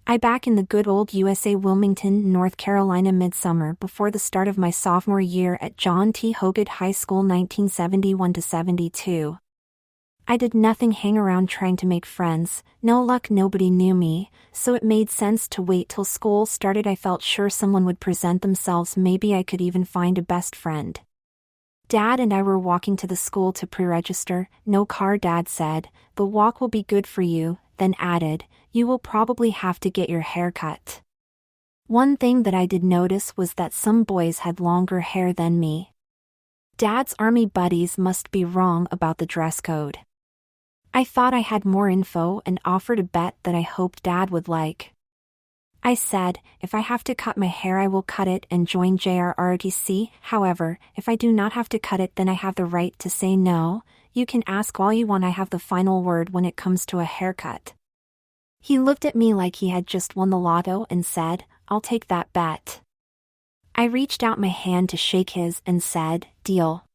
I back in the good old USA Wilmington, North Carolina midsummer before the start of my sophomore year at John T. Hoggett High School 1971-72. I did nothing hang around trying to make friends, no luck, nobody knew me, so it made sense to wait till school started. I felt sure someone would present themselves, maybe I could even find a best friend. Dad and I were walking to the school to pre-register. No car, Dad said, the walk will be good for you, then added, you will probably have to get your hair cut. One thing that I did notice was that some boys had longer hair than me. Dad's army buddies must be wrong about the dress code. I thought I had more info and offered a bet that I hoped Dad would like. I said, if I have to cut my hair I will cut it and join JRROTC. However, if I do not have to cut it then I have the right to say no. You can ask all you want, I have the final word when it comes to a haircut. He looked at me like he had just won the lotto and said, I'll take that bet. I reached out my hand to shake his and said, deal.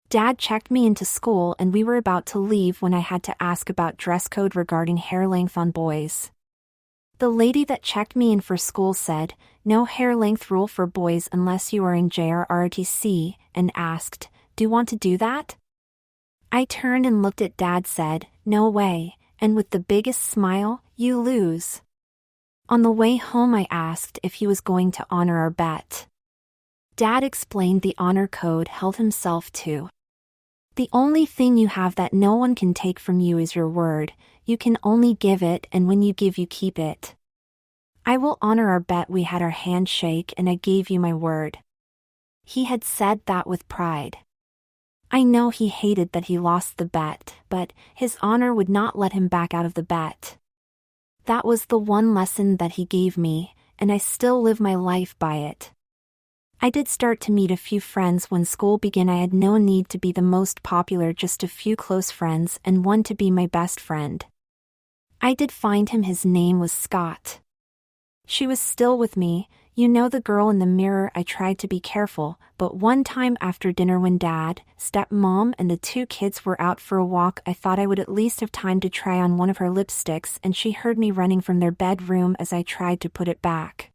Dad checked me into school and we were about to leave when I had to ask about dress code regarding hair length on boys. The lady that checked me in for school said, no hair length rule for boys unless you are in JRROTC, and asked, do you want to do that? I turned and looked at Dad, said, no way, and with the biggest smile, you lose. On the way home I asked if he was going to honor our bet. Dad explained the honor code held himself to. The only thing you have that no one can take from you is your word. You can only give it, and when you give you keep it. I will honor our bet. We had our handshake and I gave you my word. He had said that with pride. I know he hated that he lost the bet, but his honor would not let him back out of the bet. That was the one lesson that he gave me, and I still live my life by it. I did start to meet a few friends when school began. I had no need to be the most popular, just a few close friends and one to be my best friend. I did find him, his name was Scott. She was still with me, you know, the girl in the mirror. I tried to be careful, but one time after dinner when Dad, stepmom and the two kids were out for a walk, I thought I would at least have time to try on one of her lipsticks, and she heard me running from their bedroom as I tried to put it back.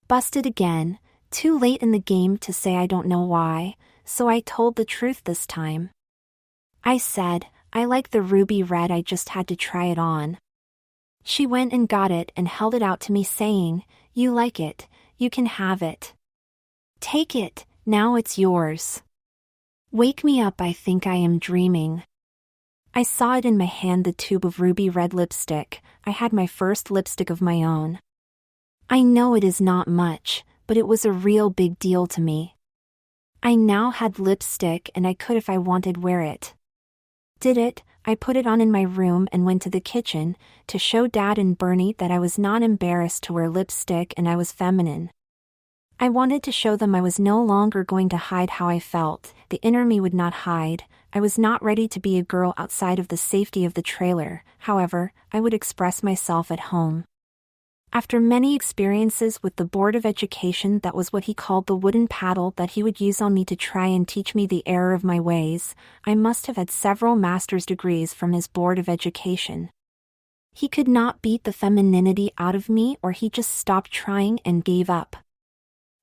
Busted again. Too late in the game to say I don't know why, so I told the truth this time. I said, I like the ruby red, I just had to try it on. She went and got it and held it out to me saying, you like it, you can have it. Take it, now it's yours. Wake me up, I think I am dreaming. I saw it in my hand, the tube of ruby red lipstick. I had my first lipstick of my own. I know it is not much, but it was a real big deal to me. I now had lipstick and I could, if I wanted, wear it. Did it, I put it on in my room and went to the kitchen to show Dad and Bernie that I was not embarrassed to wear lipstick and I was feminine. I wanted to show them I was no longer going to hide how I felt. The inner me would not hide. I was not ready to be a girl outside of the safety of the trailer. However, I would express myself at home. After many experiences with the Board of Education, that was what he called the wooden paddle that he would use on me to try and teach me the error of my ways. I must have had several master's degrees from his Board of Education. He could not beat the femininity out of me, or he just stopped trying and gave up.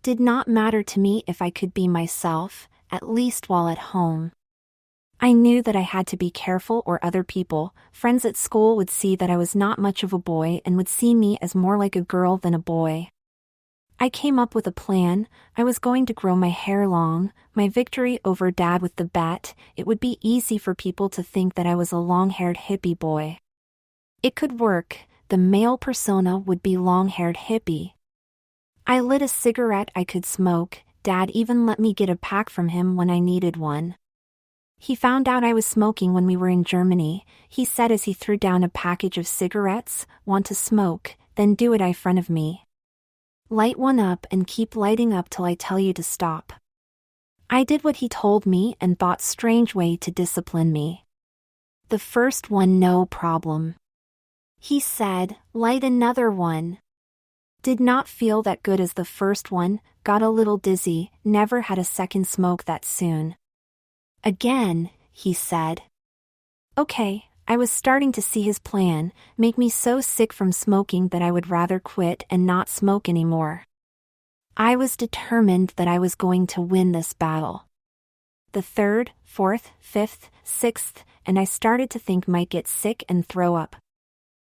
Did not matter to me if I could be myself, at least while at home. I knew that I had to be careful or other people, friends at school, would see that I was not much of a boy and would see me as more like a girl than a boy. I came up with a plan. I was going to grow my hair long. My victory over Dad with the bet, it would be easy for people to think that I was a long-haired hippie boy. It could work. The male persona would be long-haired hippie. I lit a cigarette I could smoke. Dad even let me get a pack from him when I needed one. He found out I was smoking when we were in Germany. He said as he threw down a package of cigarettes, want to smoke, then do it in front of me. Light one up and keep lighting up till I tell you to stop. I did what he told me and thought strange way to discipline me. The first one no problem. He said, light another one. Did not feel that good as the first one, got a little dizzy, never had a second smoke that soon. Again, he said. Okay, I was starting to see his plan, make me so sick from smoking that I would rather quit and not smoke anymore. I was determined that I was going to win this battle. The third, fourth, fifth, sixth, and I started to think might get sick and throw up.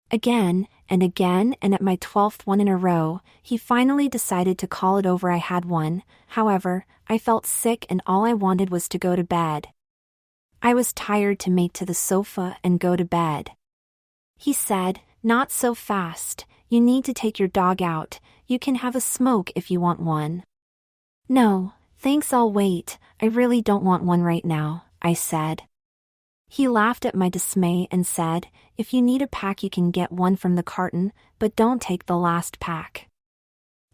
Again, and at my 12th one in a row, he finally decided to call it over. I had one, however, I felt sick and all I wanted was to go to bed. I was tired to make to the sofa and go to bed. He said, "Not so fast, you need to take your dog out, you can have a smoke if you want one." "No, thanks, I'll wait, I really don't want one right now," I said. He laughed at my dismay and said, "If you need a pack you can get one from the carton, but don't take the last pack.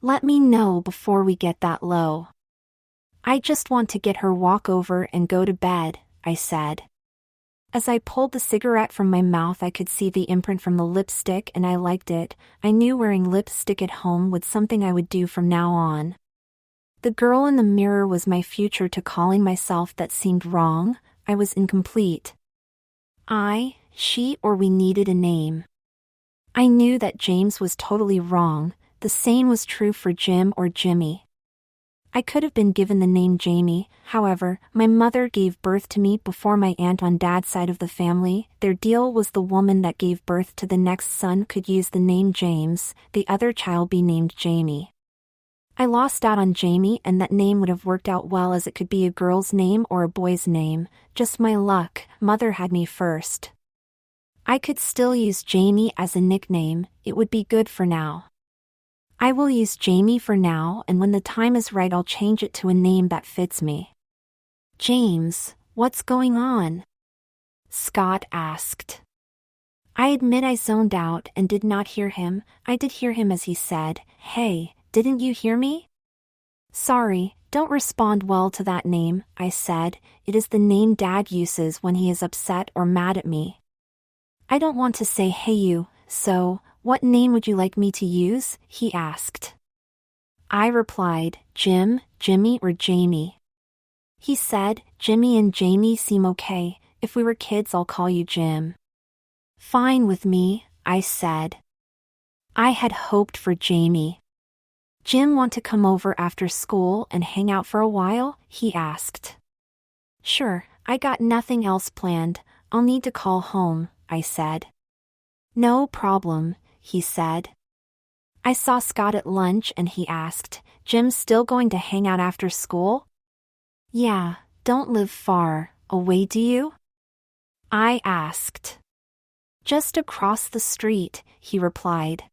Let me know before we get that low." "I just want to get her walk over and go to bed," I said. As I pulled the cigarette from my mouth I could see the imprint from the lipstick and I liked it. I knew wearing lipstick at home was something I would do from now on. The girl in the mirror was my future to calling myself that seemed wrong. I was incomplete. I, she, or we needed a name. I knew that James was totally wrong, the same was true for Jim or Jimmy. I could have been given the name Jamie, however, my mother gave birth to me before my aunt on dad's side of the family. Their deal was the woman that gave birth to the next son could use the name James, the other child be named Jamie. I lost out on Jamie and that name would have worked out well as it could be a girl's name or a boy's name, just my luck, mother had me first. I could still use Jamie as a nickname, it would be good for now. I will use Jamie for now and when the time is right I'll change it to a name that fits me. "James, what's going on?" Scott asked. I admit I zoned out and did not hear him. I did hear him as he said, "Hey, didn't you hear me?" "Sorry, don't respond well to that name," I said. "It is the name Dad uses when he is upset or mad at me." "I don't want to say hey you, so, what name would you like me to use?" he asked. I replied, "Jim, Jimmy or Jamie." He said, "Jimmy and Jamie seem okay, if we were kids I'll call you Jim." "Fine with me," I said. I had hoped for Jamie. "Jim want to come over after school and hang out for a while?" he asked. "Sure, I got nothing else planned, I'll need to call home," I said. "No problem," he said. I saw Scott at lunch and he asked, "Jim's still going to hang out after school?" "Yeah, don't live far away do you?" I asked. "Just across the street," he replied.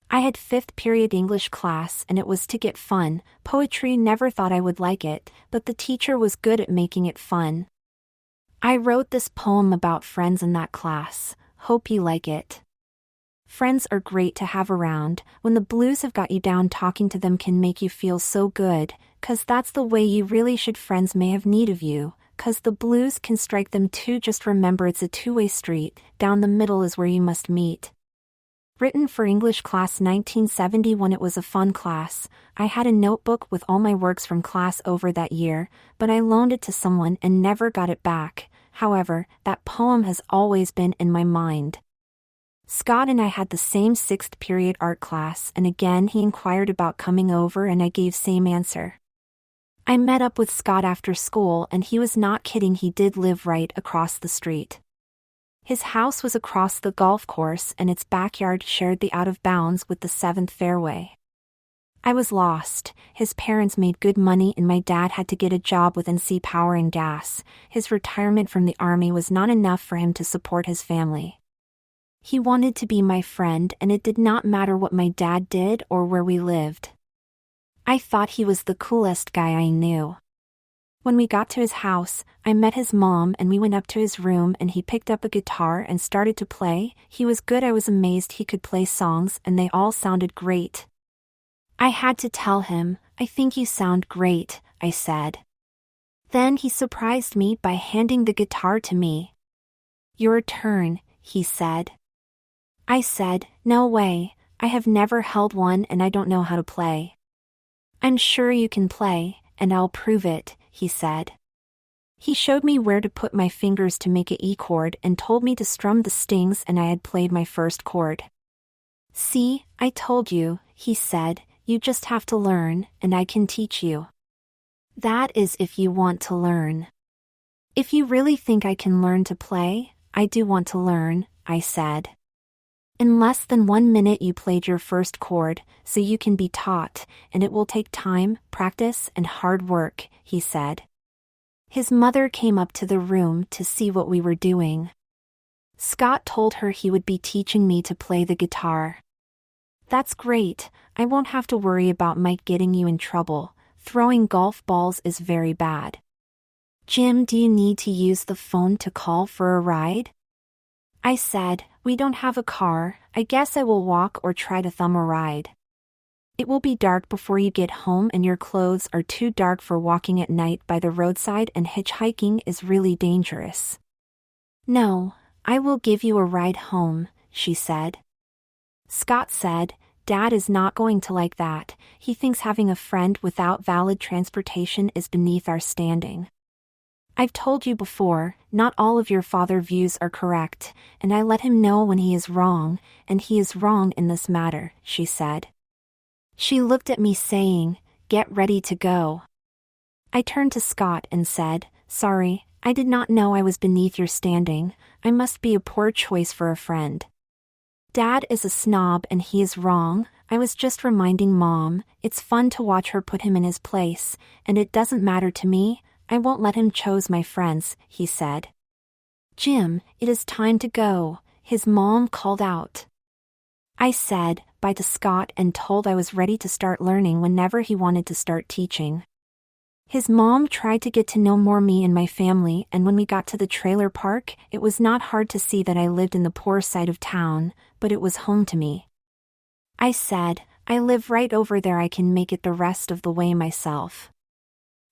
I had 5th period English class and it was to get fun. Poetry never thought I would like it, but the teacher was good at making it fun. I wrote this poem about friends in that class, hope you like it. Friends are great to have around, when the blues have got you down talking to them can make you feel so good, 'cause that's the way you really should. Friends may have need of you, 'cause the blues can strike them too. Just remember it's a two-way street, down the middle is where you must meet. Written for English class 1971. It was a fun class. I had a notebook with all my works from class over that year, but I loaned it to someone and never got it back. However, that poem has always been in my mind. Scott and I had the same 6th period art class and again he inquired about coming over and I gave same answer. I met up with Scott after school and he was not kidding, he did live right across the street. His house was across the golf course and its backyard shared the out of bounds with the 7th fairway. I was lost. His parents made good money and my dad had to get a job with NC Power and Gas. His retirement from the army was not enough for him to support his family. He wanted to be my friend and it did not matter what my dad did or where we lived. I thought he was the coolest guy I knew. When we got to his house, I met his mom and we went up to his room and he picked up a guitar and started to play. He was good. I was amazed he could play songs and they all sounded great. I had to tell him, "I think you sound great," I said. Then he surprised me by handing the guitar to me. "Your turn," he said. I said, "No way, I have never held one and I don't know how to play." "I'm sure you can play, and I'll prove it," he said. He showed me where to put my fingers to make a E chord and told me to strum the strings, and I had played my first chord. "See, I told you," he said, "you just have to learn, and I can teach you." That is if you want to learn. If you really think I can learn to play, I do want to learn, I said. In less than 1 minute you played your first chord, so you can be taught, and it will take time, practice, and hard work, he said. His mother came up to the room to see what we were doing. Scott told her he would be teaching me to play the guitar. That's great, I won't have to worry about Mike getting you in trouble. Throwing golf balls is very bad. Jim, do you need to use the phone to call for a ride? I said, we don't have a car, I guess I will walk or try to thumb a ride. It will be dark before you get home and your clothes are too dark for walking at night by the roadside, and hitchhiking is really dangerous. No, I will give you a ride home, she said. Scott said, Dad is not going to like that. He thinks having a friend without valid transportation is beneath our standing. I've told you before, not all of your father views are correct, and I let him know when he is wrong, and he is wrong in this matter, she said. She looked at me saying, get ready to go. I turned to Scott and said, sorry, I did not know I was beneath your standing. I must be a poor choice for a friend. Dad is a snob and he is wrong. I was just reminding Mom, it's fun to watch her put him in his place, and it doesn't matter to me. I won't let him choose my friends, he said. Jim, it is time to go, his mom called out. I said bye to Scott and told I was ready to start learning whenever he wanted to start teaching. His mom tried to get to know more me and my family, and when we got to the trailer park, it was not hard to see that I lived in the poor side of town, but it was home to me. I said, I live right over there, I can make it the rest of the way myself.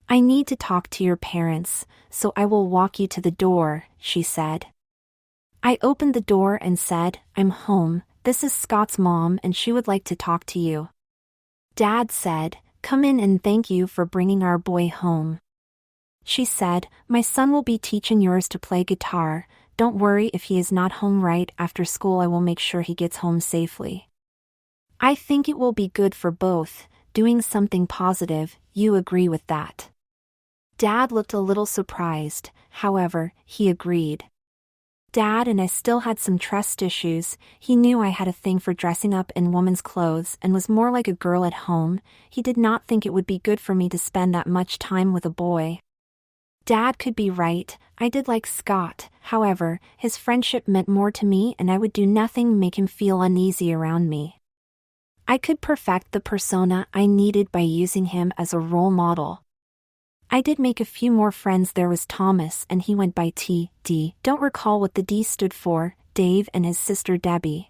I need to talk to your parents, so I will walk you to the door, she said. I opened the door and said, I'm home, this is Scott's mom and she would like to talk to you. Dad said, come in and thank you for bringing our boy home. She said, my son will be teaching yours to play guitar. Don't worry if he is not home right after school, I will make sure he gets home safely. I think it will be good for both, doing something positive, you agree with that? Dad looked a little surprised, however, he agreed. Dad and I still had some trust issues. He knew I had a thing for dressing up in woman's clothes and was more like a girl at home. He did not think it would be good for me to spend that much time with a boy. Dad could be right, I did like Scott, however, his friendship meant more to me and I would do nothing make him feel uneasy around me. I could perfect the persona I needed by using him as a role model. I did make a few more friends. There was Thomas and he went by T.D. Don't recall what the D stood for, Dave and his sister Debbie.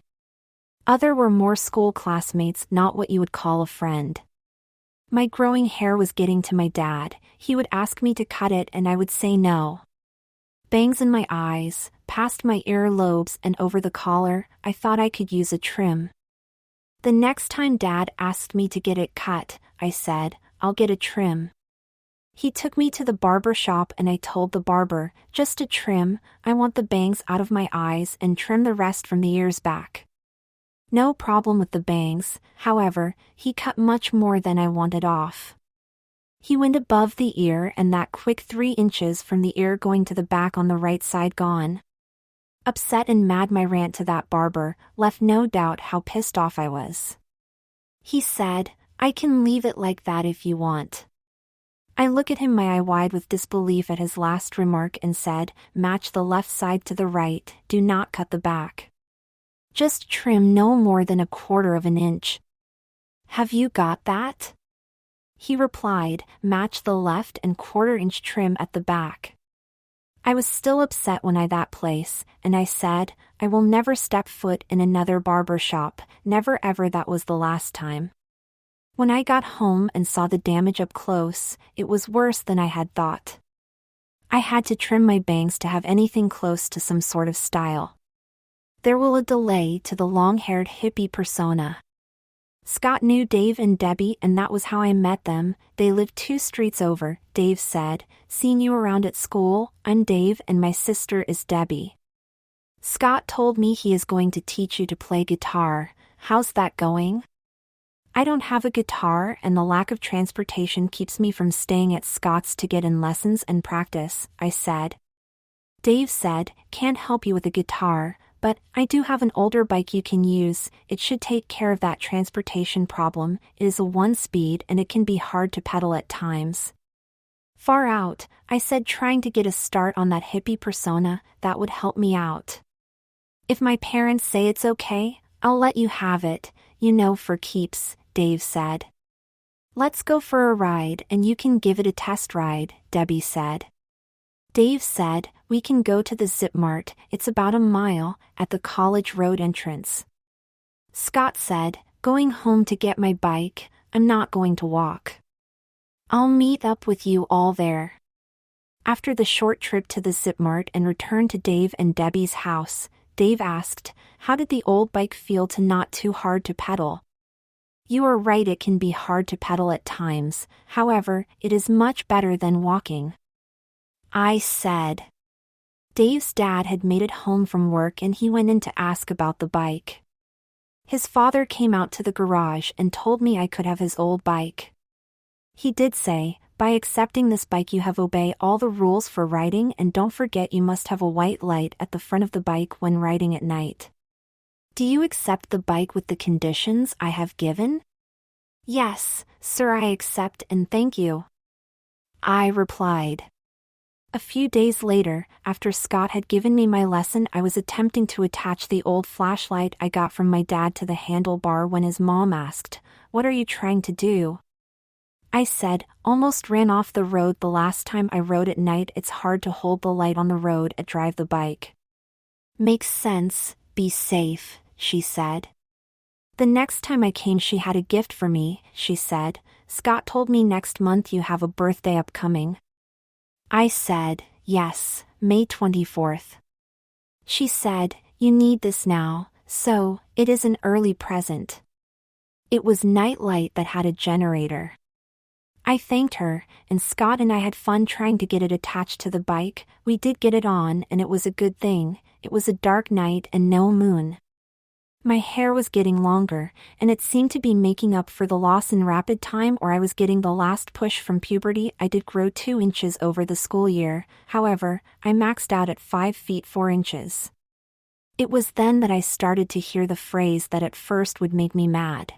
Other were more school classmates, not what you would call a friend. My growing hair was getting to my dad. He would ask me to cut it and I would say no. Bangs in my eyes, past my ear lobes and over the collar, I thought I could use a trim. The next time Dad asked me to get it cut, I said, I'll get a trim. He took me to the barber shop and I told the barber, just a trim, I want the bangs out of my eyes and trim the rest from the ears back. No problem with the bangs, however, he cut much more than I wanted off. He went above the ear and that quick 3 inches from the ear going to the back on the right side gone. Upset and mad, my rant to that barber left no doubt how pissed off I was. He said, I can leave it like that if you want. I looked at him, my eye wide with disbelief at his last remark, and said, match the left side to the right, do not cut the back. Just trim no more than 1/4 of an inch. Have you got that? He replied, match the left and 1/4 inch trim at the back. I was still upset when I that place, and I said, I will never step foot in another barber shop, never ever, that was the last time. When I got home and saw the damage up close, it was worse than I had thought. I had to trim my bangs to have anything close to some sort of style. There will a delay to the long-haired hippie persona. Scott knew Dave and Debbie, and that was how I met them. They lived 2 streets over, Dave said. Seen you around at school. I'm Dave and my sister is Debbie. Scott told me he is going to teach you to play guitar. How's that going? I don't have a guitar and the lack of transportation keeps me from staying at Scott's to get in lessons and practice, I said. Dave said, can't help you with a guitar, but I do have an older bike you can use. It should take care of that transportation problem. It is a 1-speed and it can be hard to pedal at times. Far out, I said, trying to get a start on that hippie persona. That would help me out. If my parents say it's okay, I'll let you have it, for keeps, Dave said. Let's go for a ride and you can give it a test ride, Debbie said. Dave said, we can go to the Zip Mart, it's about a mile, at the college road entrance. Scott said, going home to get my bike, I'm not going to walk. I'll meet up with you all there. After the short trip to the Zip Mart and return to Dave and Debbie's house, Dave asked, how did the old bike feel to not too hard to pedal? You are right, it can be hard to pedal at times, however, it is much better than walking. I said. Dave's dad had made it home from work and he went in to ask about the bike. His father came out to the garage and told me I could have his old bike. He did say, by accepting this bike you have obey all the rules for riding and don't forget you must have a white light at the front of the bike when riding at night. Do you accept the bike with the conditions I have given? Yes, sir, I accept and thank you. I replied. A few days later, after Scott had given me my lesson, I was attempting to attach the old flashlight I got from my dad to the handlebar when his mom asked, "What are you trying to do?" I said, "Almost ran off the road the last time I rode at night. It's hard to hold the light on the road and drive the bike." "Makes sense, be safe," she said. The next time I came she had a gift for me, she said. "Scott told me next month you have a birthday upcoming." I said, "Yes, May 24th. She said, "You need this now, so it is an early present." It was nightlight that had a generator. I thanked her, and Scott and I had fun trying to get it attached to the bike. We did get it on and it was a good thing. It was a dark night and no moon. My hair was getting longer, and it seemed to be making up for the loss in rapid time, or I was getting the last push from puberty. I did grow 2 inches over the school year, however, I maxed out at 5 feet 4 inches. It was then that I started to hear the phrase that at first would make me mad.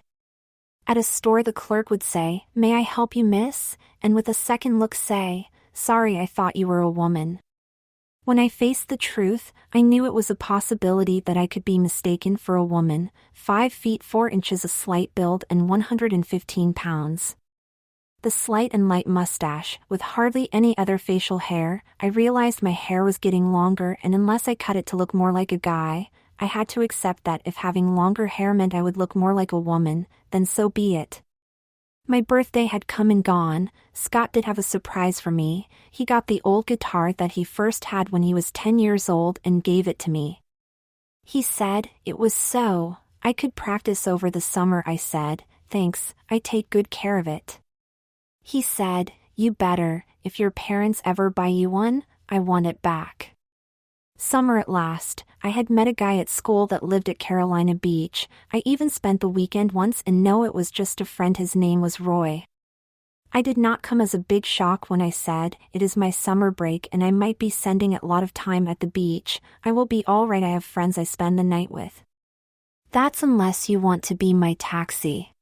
At a store the clerk would say, "May I help you, miss?" and with a second look say, "Sorry, I thought you were a woman." When I faced the truth, I knew it was a possibility that I could be mistaken for a woman. 5 feet 4 inches, a slight build, and 115 pounds. The slight and light mustache, with hardly any other facial hair. I realized my hair was getting longer, and unless I cut it to look more like a guy, I had to accept that if having longer hair meant I would look more like a woman, then so be it. My birthday had come and gone. Scott did have a surprise for me. He got the old guitar that he first had when he was 10 years old and gave it to me. He said it was so I could practice over the summer. I said, "Thanks, I take good care of it." He said, "You better, if your parents ever buy you one, I want it back." Summer at last. I had met a guy at school that lived at Carolina Beach. I even spent the weekend once, and no, it was just a friend. His name was Roy. I did not come as a big shock when I said, "It is my summer break and I might be spending a lot of time at the beach. I will be all right, I have friends I spend the night with." "That's unless you want to be my taxi."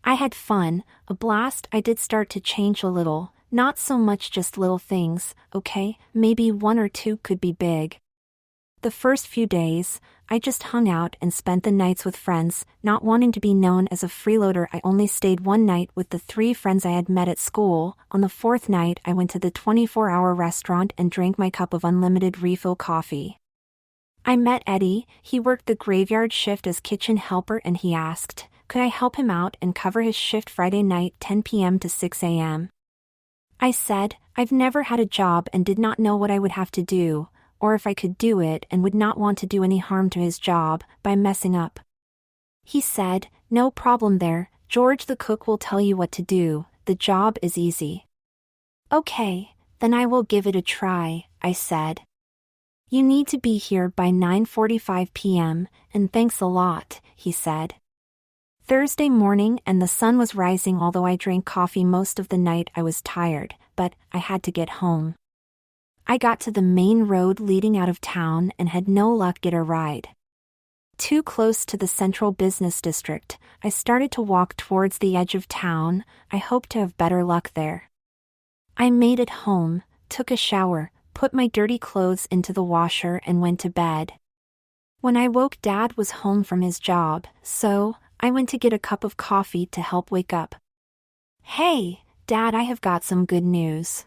I had fun, a blast. I did start to change a little. Not so much just little things, okay, maybe 1 or 2 could be big. The first few days, I just hung out and spent the nights with friends, not wanting to be known as a freeloader. I only stayed 1 night with the 3 friends I had met at school. On the 4th night I went to the 24-hour restaurant and drank my cup of unlimited refill coffee. I met Eddie. He worked the graveyard shift as kitchen helper, and he asked, could I help him out and cover his shift Friday night 10 p.m. to 6 a.m. I said, I've never had a job and did not know what I would have to do, or if I could do it, and would not want to do any harm to his job by messing up. He said, "No problem there, George the cook will tell you what to do, the job is easy." "Okay, then I will give it a try," I said. "You need to be here by 9:45 p.m., and thanks a lot," he said. Thursday morning and the sun was rising. Although I drank coffee most of the night, I was tired, but I had to get home. I got to the main road leading out of town and had no luck get a ride. Too close to the central business district, I started to walk towards the edge of town. I hoped to have better luck there. I made it home, took a shower, put my dirty clothes into the washer and went to bed. When I woke, Dad was home from his job, so I went to get a cup of coffee to help wake up. "Hey, Dad, I have got some good news.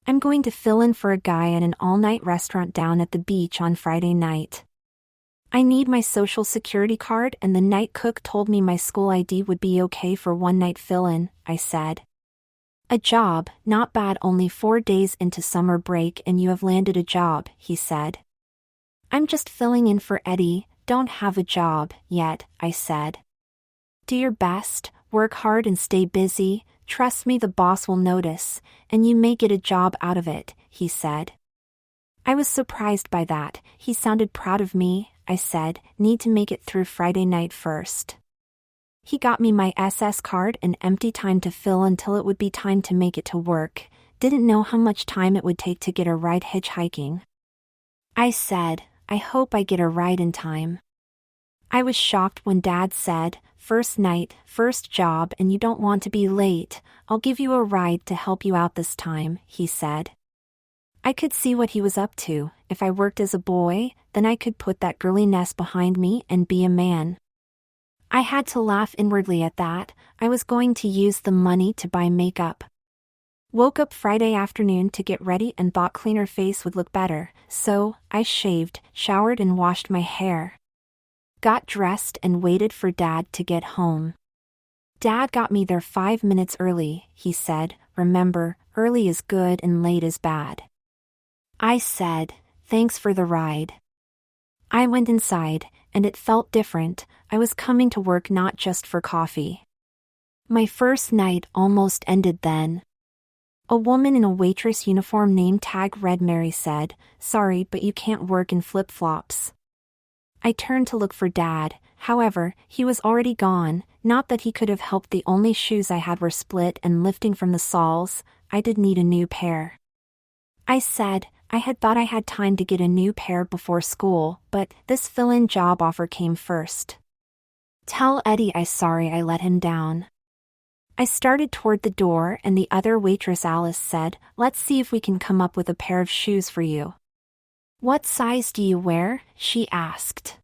I'm going to fill in for a guy at an all-night restaurant down at the beach on Friday night. I need my social security card and the night cook told me my school ID would be okay for one-night fill-in," I said. "A job, not bad, only 4 days into summer break and you have landed a job," he said. "I'm just filling in for Eddie, don't have a job yet," I said. "Do your best, work hard and stay busy, trust me the boss will notice, and you may get a job out of it," he said. I was surprised by that. He sounded proud of me. I said, "Need to make it through Friday night first." He got me my SS card and empty time to fill until it would be time to make it to work. Didn't know how much time it would take to get a ride hitchhiking. I said, "I hope I get a ride in time." I was shocked when Dad said, "First night, first job and you don't want to be late, I'll give you a ride to help you out this time," he said. I could see what he was up to. If I worked as a boy, then I could put that girliness behind me and be a man. I had to laugh inwardly at that. I was going to use the money to buy makeup. Woke up Friday afternoon to get ready and thought cleaner face would look better, so I shaved, showered and washed my hair. Got dressed and waited for Dad to get home. Dad got me there 5 minutes early, he said. "Remember, early is good and late is bad." I said, "Thanks for the ride." I went inside, and it felt different. I was coming to work not just for coffee. My first night almost ended then. A woman in a waitress uniform name tag Red Mary said, "Sorry, but you can't work in flip-flops." I turned to look for Dad, however, he was already gone. Not that he could have helped, the only shoes I had were split and lifting from the soles. I did need a new pair. I said, I had thought I had time to get a new pair before school, but this fill-in job offer came first. "Tell Eddie sorry I let him down." I started toward the door and the other waitress Alice said, "Let's see if we can come up with a pair of shoes for you." "What size do you wear?" she asked.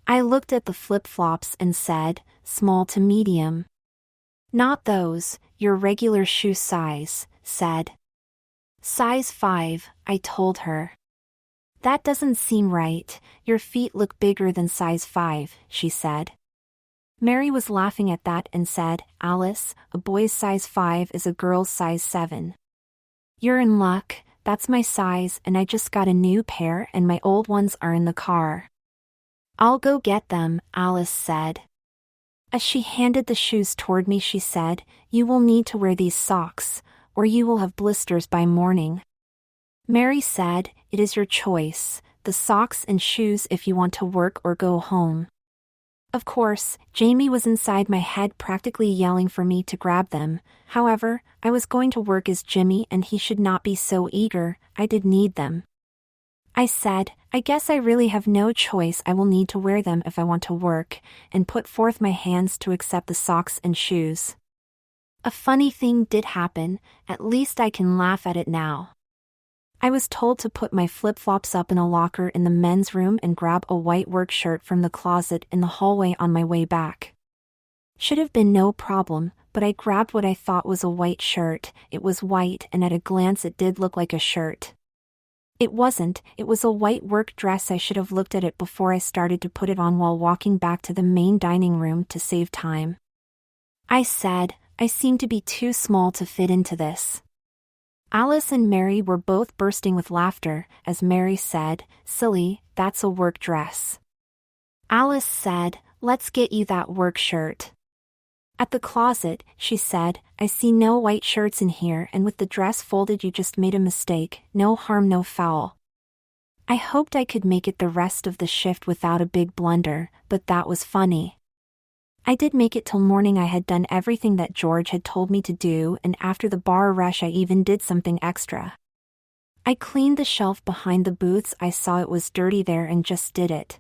I looked at the flip-flops and said, "Small to medium." "Not those, your regular shoe size," said. "Size 5, I told her. "That doesn't seem right, your feet look bigger than size 5, she said. Mary was laughing at that and said, "Alice, a boy's size 5 is a girl's size 7. You're in luck, that's my size and I just got a new pair and my old ones are in the car." "I'll go get them," Alice said. As she handed the shoes toward me she said, "You will need to wear these socks, or you will have blisters by morning." Mary said, "It is your choice, the socks and shoes if you want to work or go home." Of course, Jamie was inside my head practically yelling for me to grab them. However, I was going to work as Jimmy and he should not be so eager. I did need them. I said, "I guess I really have no choice, I will need to wear them if I want to work," and put forth my hands to accept the socks and shoes. A funny thing did happen, at least I can laugh at it now. I was told to put my flip-flops up in a locker in the men's room and grab a white work shirt from the closet in the hallway on my way back. Should have been no problem, but I grabbed what I thought was a white shirt. It was white and at a glance it did look like a shirt. It wasn't, it was a white work dress. I should have looked at it before I started to put it on while walking back to the main dining room to save time. I said, "I seem to be too small to fit into this." Alice and Mary were both bursting with laughter, as Mary said, "Silly, that's a work dress." Alice said, Let's get you that work shirt. At the closet, she said, I see no white shirts in here, and with the dress folded you just made a mistake, no harm no foul. I hoped I could make it the rest of the shift without a big blunder, but that was funny. I did make it till morning. I had done everything that George had told me to do, and after the bar rush I even did something extra. I cleaned the shelf behind the booths. I saw it was dirty there and just did it.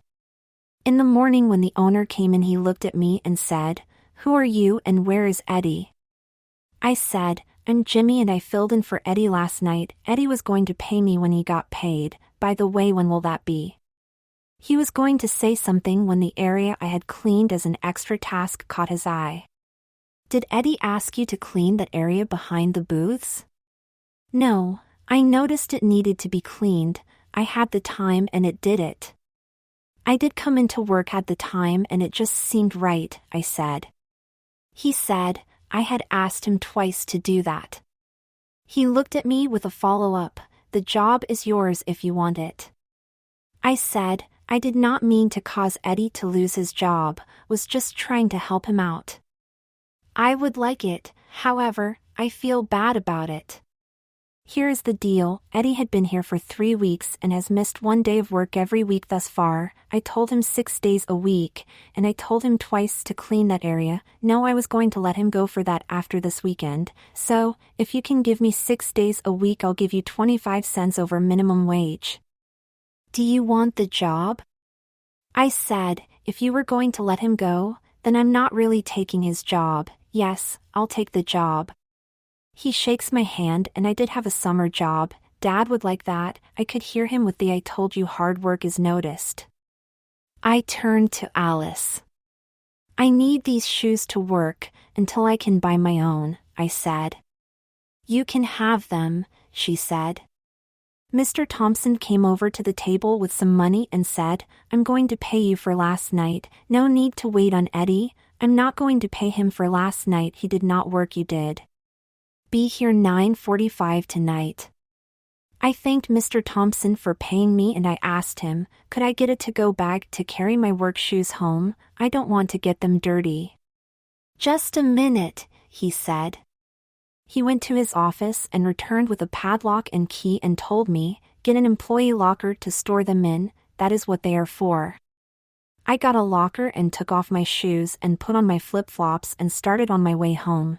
In the morning when the owner came in, he looked at me and said, "Who are you and where is Eddie?" I said, "I'm Jimmy and I filled in for Eddie last night. Eddie was going to pay me when he got paid. By the way, when will that be?" He was going to say something when the area I had cleaned as an extra task caught his eye. "Did Eddie ask you to clean that area behind the booths?" "No, I noticed it needed to be cleaned. I had the time and it did it." "I did come into work at the time and it just seemed right," I said. He said, I had asked him twice to do that. He looked at me with a follow-up, "The job is yours if you want it." I said, I did not mean to cause Eddie to lose his job, was just trying to help him out. I would like it, however, I feel bad about it. Here is the deal, Eddie had been here for 3 weeks and has missed 1 day of work every week thus far. I told him 6 days a week, and I told him twice to clean that area. No, I was going to let him go for that after this weekend, so, if you can give me 6 days a week I'll give you 25 cents over minimum wage. Do you want the job? I said, if you were going to let him go, then I'm not really taking his job. Yes, I'll take the job. He shakes my hand, and I did have a summer job. Dad would like that. I could hear him with the "I told you hard work is noticed." I turned to Alice. I need these shoes to work, until I can buy my own, I said. You can have them, she said. Mr. Thompson came over to the table with some money and said, I'm going to pay you for last night. No need to wait on Eddie. I'm not going to pay him for last night. He did not work, you did. Be here 9:45 tonight. I thanked Mr. Thompson for paying me and I asked him, could I get a to-go bag to carry my work shoes home? I don't want to get them dirty. Just a minute, he said. He went to his office and returned with a padlock and key and told me, get an employee locker to store them in, that is what they are for. I got a locker and took off my shoes and put on my flip-flops and started on my way home.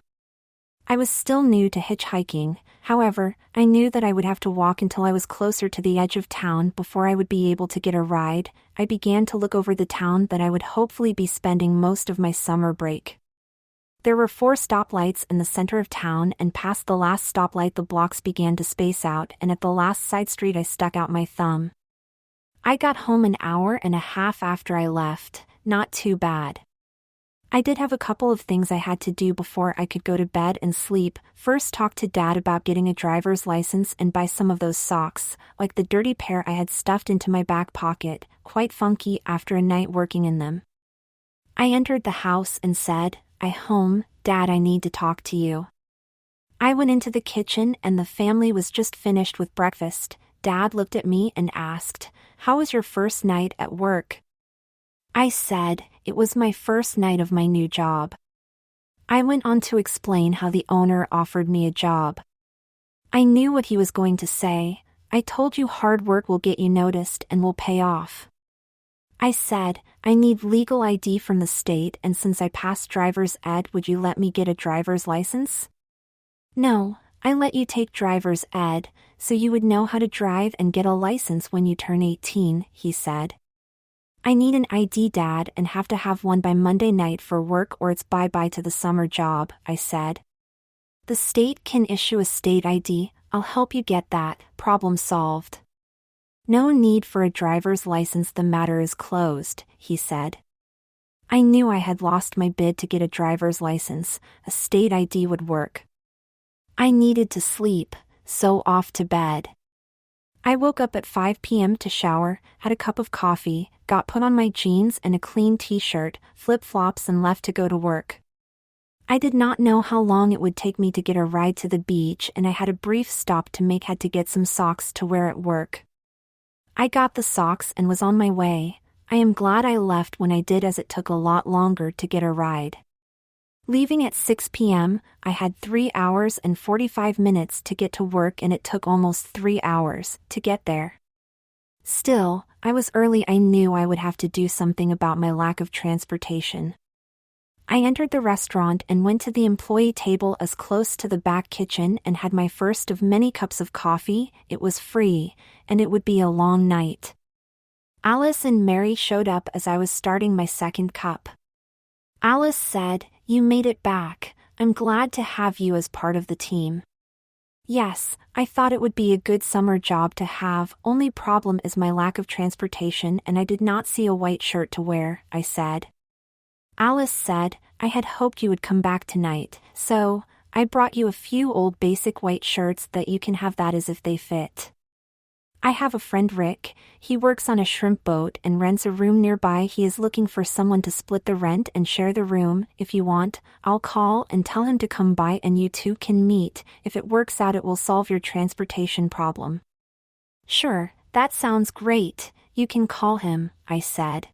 I was still new to hitchhiking, however, I knew that I would have to walk until I was closer to the edge of town before I would be able to get a ride. I began to look over the town that I would hopefully be spending most of my summer break. There were 4 stoplights in the center of town, and past the last stoplight the blocks began to space out, and at the last side street I stuck out my thumb. I got home an hour and a half after I left, not too bad. I did have a couple of things I had to do before I could go to bed and sleep. First, talk to Dad about getting a driver's license and buy some of those socks, like the dirty pair I had stuffed into my back pocket, quite funky after a night working in them. I entered the house and said, home, Dad, I need to talk to you. I went into the kitchen and the family was just finished with breakfast. Dad looked at me and asked, how was your first night at work? I said, it was my first night of my new job. I went on to explain how the owner offered me a job. I knew what he was going to say. I told you hard work will get you noticed and will pay off. I said, I need legal ID from the state, and since I passed driver's ed, would you let me get a driver's license? No, I let you take driver's ed, so you would know how to drive and get a license when you turn 18, he said. I need an ID, Dad, and have to have one by Monday night for work or it's bye-bye to the summer job, I said. The state can issue a state ID, I'll help you get that, problem solved. No need for a driver's license, the matter is closed, he said. I knew I had lost my bid to get a driver's license, a state ID would work. I needed to sleep, so off to bed. I woke up at 5 p.m. to shower, had a cup of coffee, got put on my jeans and a clean t-shirt, flip-flops and left to go to work. I did not know how long it would take me to get a ride to the beach, and I had a brief stop to make. Had to get some socks to wear at work. I got the socks and was on my way. I am glad I left when I did, as it took a lot longer to get a ride. Leaving at 6 p.m., I had 3 hours and 45 minutes to get to work, and it took almost 3 hours to get there. Still, I was early. I knew I would have to do something about my lack of transportation. I entered the restaurant and went to the employee table as close to the back kitchen and had my first of many cups of coffee. It was free, and it would be a long night. Alice and Mary showed up as I was starting my second cup. Alice said, "You made it back. I'm glad to have you as part of the team." Yes, I thought it would be a good summer job to have. Only problem is my lack of transportation, and I did not see a white shirt to wear, I said. Alice said, "I had hoped you would come back tonight, so I brought you a few old basic white shirts that you can have that as if they fit. I have a friend, Rick. He works on a shrimp boat and rents a room nearby. He is looking for someone to split the rent and share the room. If you want, I'll call and tell him to come by and you two can meet. If it works out, it will solve your transportation problem." "Sure, that sounds great. You can call him," I said.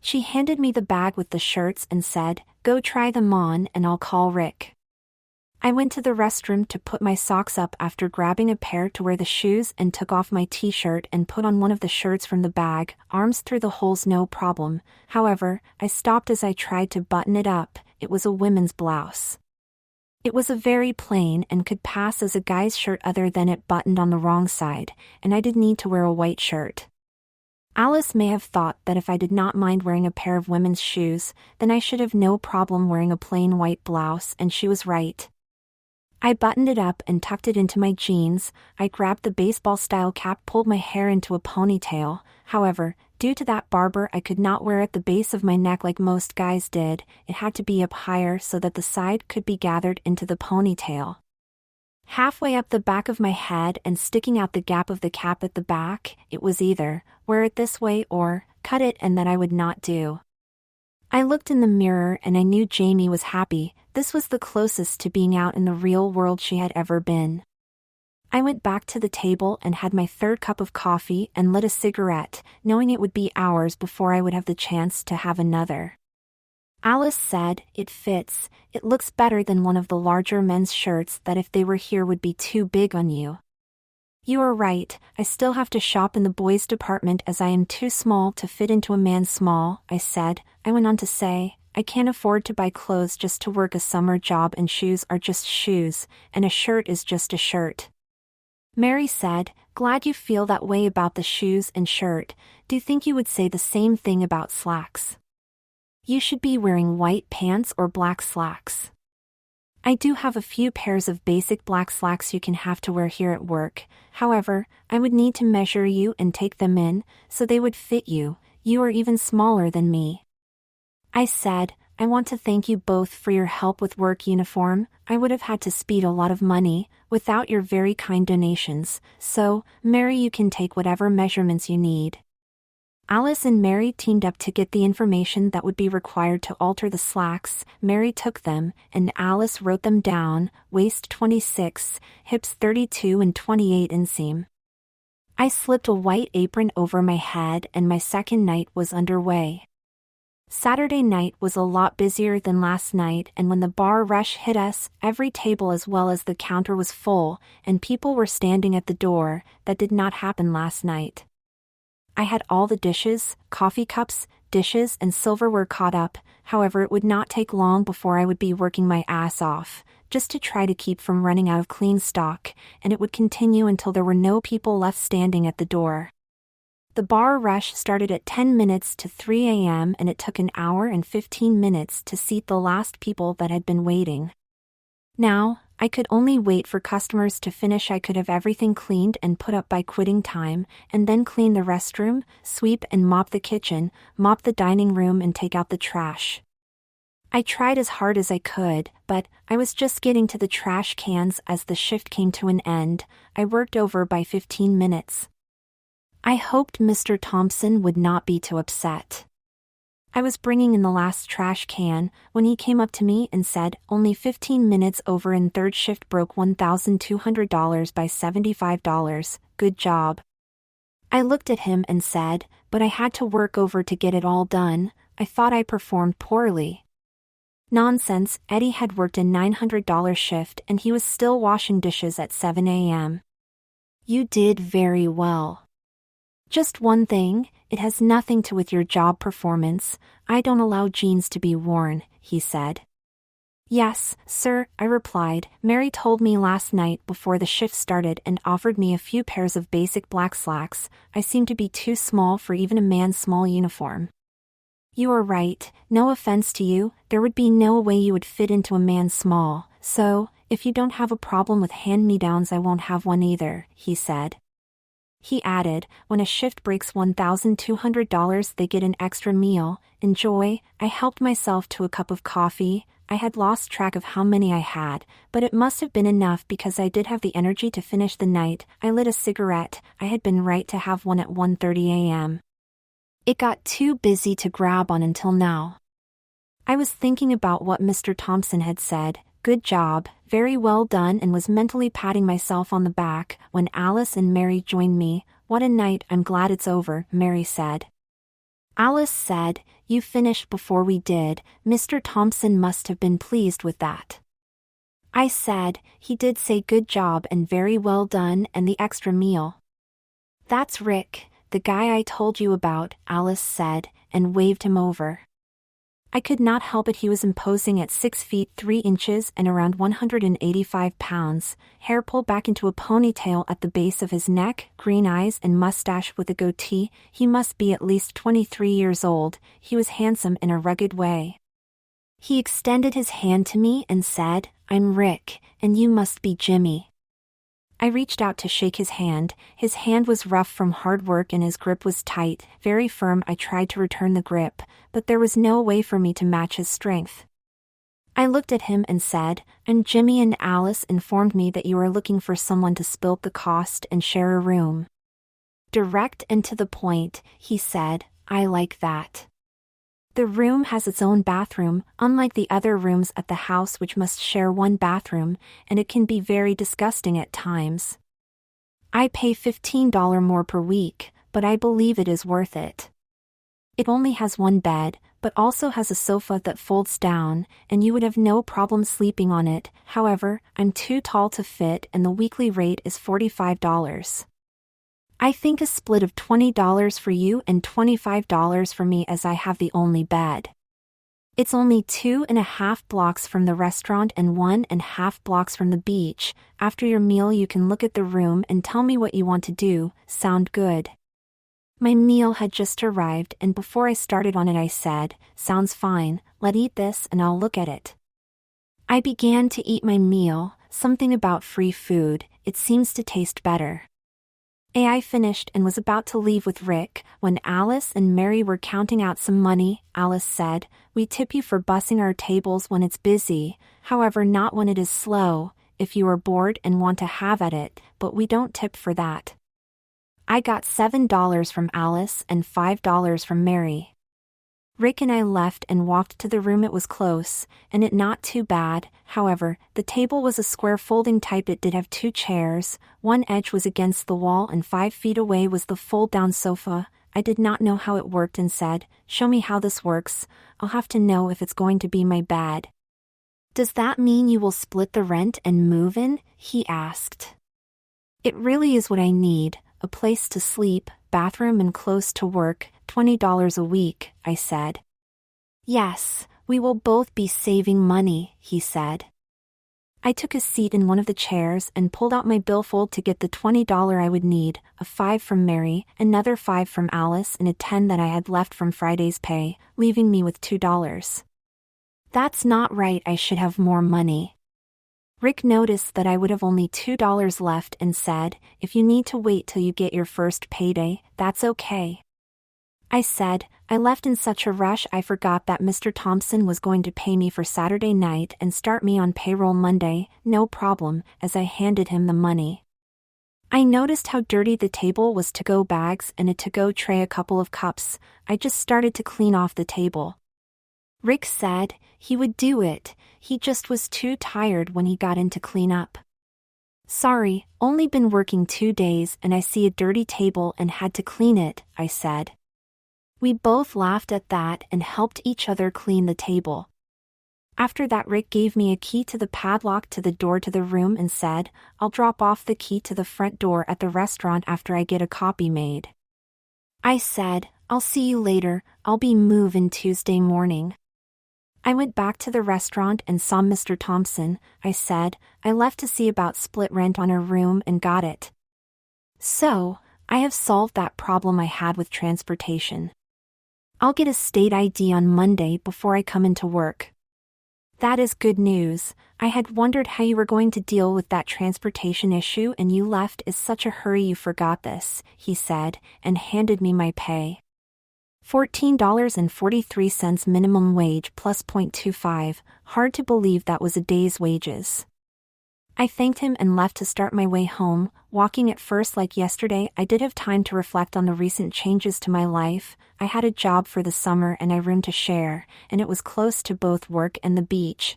She handed me the bag with the shirts and said, "Go try them on and I'll call Rick." I went to the restroom to put my socks up after grabbing a pair to wear the shoes, and took off my t-shirt and put on one of the shirts from the bag, arms through the holes no problem. However, I stopped as I tried to button it up. It was a women's blouse. It was a very plain and could pass as a guy's shirt other than it buttoned on the wrong side, and I did need to wear a white shirt. Alice may have thought that if I did not mind wearing a pair of women's shoes, then I should have no problem wearing a plain white blouse, and she was right. I buttoned it up and tucked it into my jeans. I grabbed the baseball-style cap, pulled my hair into a ponytail. However, due to that barber, I could not wear it at the base of my neck like most guys did. It had to be up higher so that the side could be gathered into the ponytail. Halfway up the back of my head and sticking out the gap of the cap at the back, it was either wear it this way or cut it, and that I would not do. I looked in the mirror and I knew Jamie was happy. This was the closest to being out in the real world she had ever been. I went back to the table and had my third cup of coffee and lit a cigarette, knowing it would be hours before I would have the chance to have another. Alice said, "It fits. It looks better than one of the larger men's shirts that if they were here would be too big on you." "You are right. I still have to shop in the boys' department as I am too small to fit into a man's small," I said. I went on to say, "I can't afford to buy clothes just to work a summer job, and shoes are just shoes, and a shirt is just a shirt." Mary said, "Glad you feel that way about the shoes and shirt. Do you think you would say the same thing about slacks? You should be wearing white pants or black slacks." "I do have a few pairs of basic black slacks you can have to wear here at work. However, I would need to measure you and take them in, so they would fit you. You are even smaller than me." I said, "I want to thank you both for your help with work uniform. I would have had to spend a lot of money without your very kind donations, so, Mary, you can take whatever measurements you need." Alice and Mary teamed up to get the information that would be required to alter the slacks. Mary took them, and Alice wrote them down: waist 26, hips 32 and 28 inseam. I slipped a white apron over my head and my second night was underway. Saturday night was a lot busier than last night, and when the bar rush hit us, every table as well as the counter was full, and people were standing at the door. That did not happen last night. I had all the dishes, coffee cups, dishes and silverware caught up. However, it would not take long before I would be working my ass off, just to try to keep from running out of clean stock, and it would continue until there were no people left standing at the door. The bar rush started at 10 minutes to 3 a.m. and it took an hour and 15 minutes to seat the last people that had been waiting. Now, I could only wait for customers to finish. I could have everything cleaned and put up by quitting time, and then clean the restroom, sweep and mop the kitchen, mop the dining room and take out the trash. I tried as hard as I could, but I was just getting to the trash cans as the shift came to an end. I worked over by 15 minutes. I hoped Mr. Thompson would not be too upset. I was bringing in the last trash can when he came up to me and said, "Only 15 minutes over and third shift broke $1,200 by $75. Good job." I looked at him and said, but I had to work over to get it all done. I thought I performed poorly. Nonsense, Eddie had worked a $900 shift and he was still washing dishes at 7 a.m. You did very well. Just one thing, it has nothing to do with your job performance. I don't allow jeans to be worn, he said. Yes, sir, I replied. Mary told me last night before the shift started and offered me a few pairs of basic black slacks. I seem to be too small for even a man's small uniform. You are right, no offense to you, there would be no way you would fit into a man's small, so, if you don't have a problem with hand-me-downs I won't have one either, he said. He added, when a shift breaks $1,200 they get an extra meal. Enjoy. I helped myself to a cup of coffee. I had lost track of how many I had, but it must have been enough because I did have the energy to finish the night. I lit a cigarette. I had been right to have one at 1:30 a.m. It got too busy to grab on until now. I was thinking about what Mr. Thompson had said, good job, very well done, and was mentally patting myself on the back when Alice and Mary joined me. What a night, I'm glad it's over, Mary said. Alice said, you finished before we did. Mr. Thompson must have been pleased with that. I said, he did say good job and very well done and the extra meal. That's Rick, the guy I told you about, Alice said, and waved him over. I could not help it, he was imposing at 6 feet 3 inches and around 185 pounds, hair pulled back into a ponytail at the base of his neck, green eyes and mustache with a goatee. He must be at least 23 years old. He was handsome in a rugged way. He extended his hand to me and said, I'm Rick, and you must be Jimmy. I reached out to shake his hand. His hand was rough from hard work and his grip was tight, very firm. I tried to return the grip, but there was no way for me to match his strength. I looked at him and said, I'm Jimmy and Alice informed me that you are looking for someone to split the cost and share a room. Direct and to the point, he said, I like that. The room has its own bathroom, unlike the other rooms at the house which must share one bathroom, and it can be very disgusting at times. I pay $15 more per week, but I believe it is worth it. It only has one bed, but also has a sofa that folds down, and you would have no problem sleeping on it. However, I'm too tall to fit and the weekly rate is $45. I think a split of $20 for you and $25 for me as I have the only bed. It's only 2.5 blocks from the restaurant and 1.5 blocks from the beach. After your meal you can look at the room and tell me what you want to do. Sound good? My meal had just arrived and before I started on it I said, sounds fine, let's eat this and I'll look at it. I began to eat my meal, something about free food, it seems to taste better. I finished and was about to leave with Rick, when Alice and Mary were counting out some money. Alice said, we tip you for bussing our tables when it's busy, however not when it is slow, if you are bored and want to have at it, but we don't tip for that. I got $7 from Alice and $5 from Mary. Rick and I left and walked to the room. It was close, and it not too bad. However, the table was a square folding type. It did have 2 chairs, one edge was against the wall and 5 feet away was the fold-down sofa. I did not know how it worked and said, show me how this works, I'll have to know if it's going to be my bed. Does that mean you will split the rent and move in? He asked. It really is what I need, a place to sleep, bathroom and close to work, $20 a week, I said. Yes, we will both be saving money, he said. I took a seat in one of the chairs and pulled out my billfold to get the $20 I would need, a $5 from Mary, another $5 from Alice and a $10 that I had left from Friday's pay, leaving me with $2. That's not right, I should have more money. Rick noticed that I would have only $2 left and said, if you need to wait till you get your first payday, that's okay. I said, I left in such a rush I forgot that Mr. Thompson was going to pay me for Saturday night and start me on payroll Monday. No problem, as I handed him the money. I noticed how dirty the table was, to-go bags and a to-go tray, a couple of cups. I just started to clean off the table. Rick said he would do it, he just was too tired when he got in to clean up. Sorry, only been working 2 days and I see a dirty table and had to clean it, I said. We both laughed at that and helped each other clean the table. After that, Rick gave me a key to the padlock to the door to the room and said, "I'll drop off the key to the front door at the restaurant after I get a copy made." I said, "I'll see you later, I'll be moving Tuesday morning." I went back to the restaurant and saw Mr. Thompson. I said, "I left to see about split rent on our room and got it." So, I have solved that problem I had with transportation. I'll get a state ID on Monday before I come into work. That is good news. I had wondered how you were going to deal with that transportation issue and you left in such a hurry you forgot this, he said, and handed me my pay. $14.43 minimum wage plus .25, hard to believe that was a day's wages. I thanked him and left to start my way home. Walking at first like yesterday, I did have time to reflect on the recent changes to my life. I had a job for the summer and a room to share, and it was close to both work and the beach.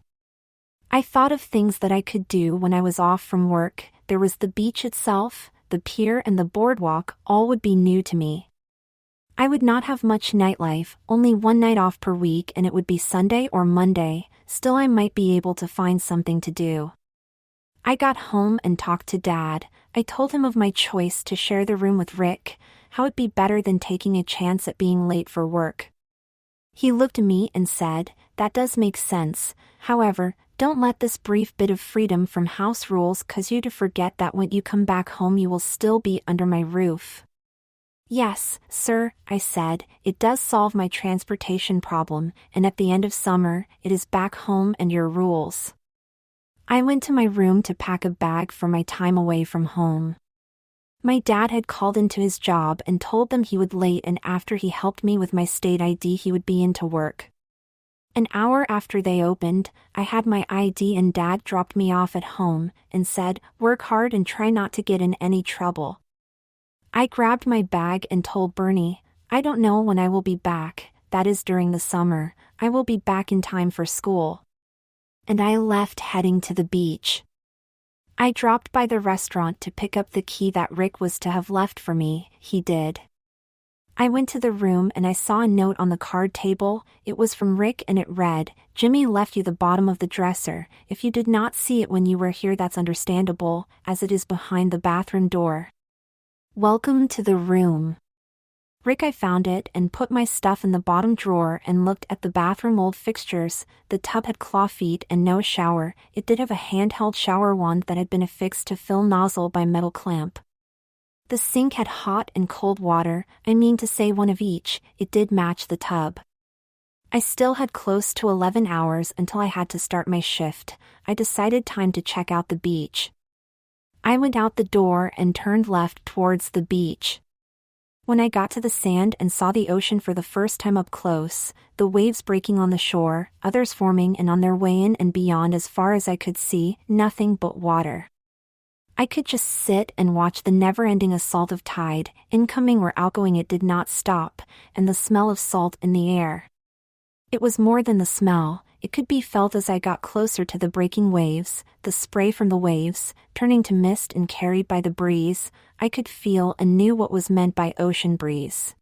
I thought of things that I could do when I was off from work. There was the beach itself, the pier and the boardwalk, all would be new to me. I would not have much nightlife, only one night off per week, and it would be Sunday or Monday. Still, I might be able to find something to do. I got home and talked to Dad. I told him of my choice to share the room with Rick, how it'd be better than taking a chance at being late for work. He looked at me and said, "That does make sense. However, don't let this brief bit of freedom from house rules cause you to forget that when you come back home you will still be under my roof." "Yes, sir," I said, "it does solve my transportation problem, and at the end of summer, it is back home and your rules." I went to my room to pack a bag for my time away from home. My dad had called into his job and told them he would late, and after he helped me with my state ID he would be into work. An hour after they opened, I had my ID and Dad dropped me off at home and said, "Work hard and try not to get in any trouble." I grabbed my bag and told Bernie, "I don't know when I will be back, that is during the summer. I will be back in time for school." And I left heading to the beach. I dropped by the restaurant to pick up the key that Rick was to have left for me. He did. I went to the room and I saw a note on the card table. It was from Rick and it read, "Jimmy left you the bottom of the dresser. If you did not see it when you were here, that's understandable, as it is behind the bathroom door. Welcome to the room." Rick, I found it and put my stuff in the bottom drawer and looked at the bathroom old fixtures. The tub had claw feet and no shower. It did have a handheld shower wand that had been affixed to fill nozzle by metal clamp. The sink had hot and cold water, I mean to say one of each. It did match the tub. I still had close to 11 hours until I had to start my shift. I decided time to check out the beach. I went out the door and turned left towards the beach. When I got to the sand and saw the ocean for the first time up close, the waves breaking on the shore, others forming and on their way in and beyond as far as I could see, nothing but water. I could just sit and watch the never-ending assault of tide, incoming or outgoing. It did not stop, and the smell of salt in the air. It was more than the smell, it could be felt as I got closer to the breaking waves, the spray from the waves, turning to mist and carried by the breeze. I could feel and knew what was meant by ocean breeze.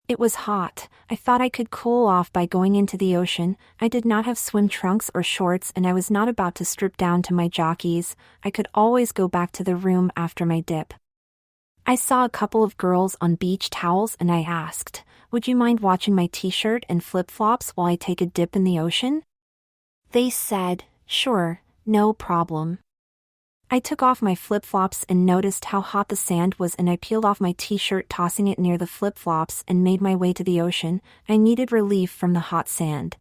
It was hot. I thought I could cool off by going into the ocean. I did not have swim trunks or shorts and I was not about to strip down to my jockeys. I could always go back to the room after my dip. I saw a couple of girls on beach towels and I asked, "Would you mind watching my t-shirt and flip-flops while I take a dip in the ocean?" They said, "Sure, no problem." I took off my flip-flops and noticed how hot the sand was and I peeled off my t-shirt, tossing it near the flip-flops, and made my way to the ocean. I needed relief from the hot sand.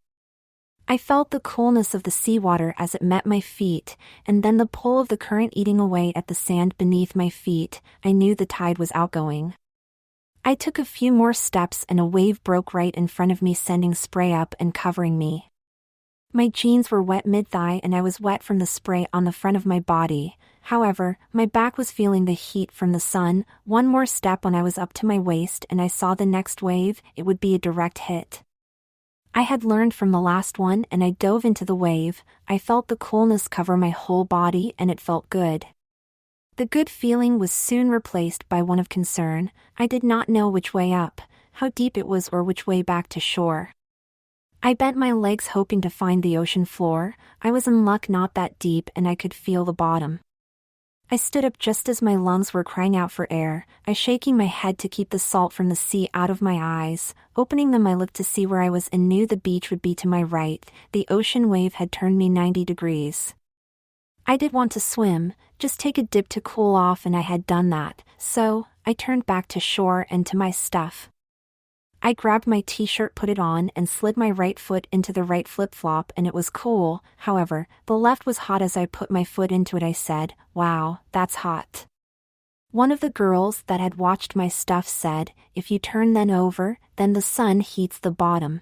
I felt the coolness of the seawater as it met my feet, and then the pull of the current eating away at the sand beneath my feet. I knew the tide was outgoing. I took a few more steps and a wave broke right in front of me, sending spray up and covering me. My jeans were wet mid-thigh and I was wet from the spray on the front of my body. However, my back was feeling the heat from the sun. One more step and I was up to my waist and I saw the next wave. It would be a direct hit. I had learned from the last one and I dove into the wave. I felt the coolness cover my whole body and it felt good. The good feeling was soon replaced by one of concern. I did not know which way up. how deep it was or which way back to shore. I bent my legs hoping to find the ocean floor. I was in luck, not that deep, and I could feel the bottom. I stood up just as my lungs were crying out for air. I shaking my head to keep the salt from the sea out of my eyes. Opening them, I looked to see where I was and knew the beach would be to my right. The ocean wave had turned me 90 degrees. I did want to swim, just take a dip to cool off, and I had done that, so I turned back to shore and to my stuff. I grabbed my t-shirt, put it on, and slid my right foot into the right flip-flop, and it was cool. However, the left was hot. As I put my foot into it, I said, "Wow, that's hot." One of the girls that had watched my stuff said, "If you turn then over, then the sun heats the bottom."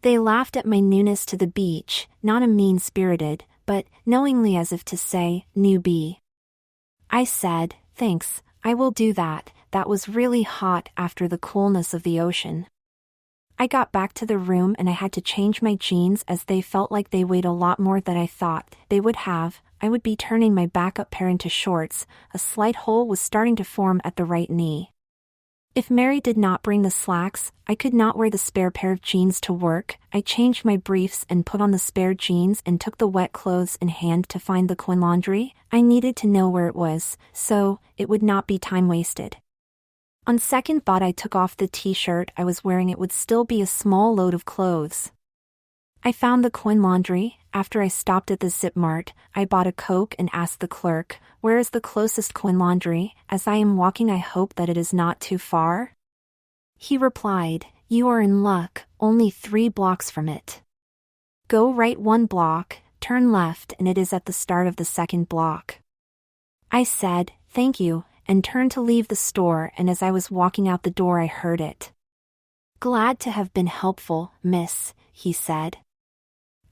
They laughed at my newness to the beach, not a mean-spirited, but knowingly, as if to say, "Newbie." I said, "Thanks, I will do that. That was really hot after the coolness of the ocean." I got back to the room and I had to change my jeans as they felt like they weighed a lot more than I thought they would have. I would be turning my backup pair into shorts. A slight hole was starting to form at the right knee. If Mary did not bring the slacks, I could not wear the spare pair of jeans to work. I changed my briefs and put on the spare jeans and took the wet clothes in hand to find the coin laundry. I needed to know where it was, so it would not be time wasted. On second thought, I took off the t-shirt I was wearing. It would still be a small load of clothes. I found the coin laundry. After I stopped at the Zip Mart, I bought a Coke and asked the clerk, "Where is the closest coin laundry? As I am walking, I hope that it is not too far." He replied, "You are in luck, only 3 blocks from it. Go right 1 block, turn left, and it is at the start of the 2nd block." I said, "Thank you," and turned to leave the store, and as I was walking out the door I heard it. "Glad to have been helpful, miss," he said.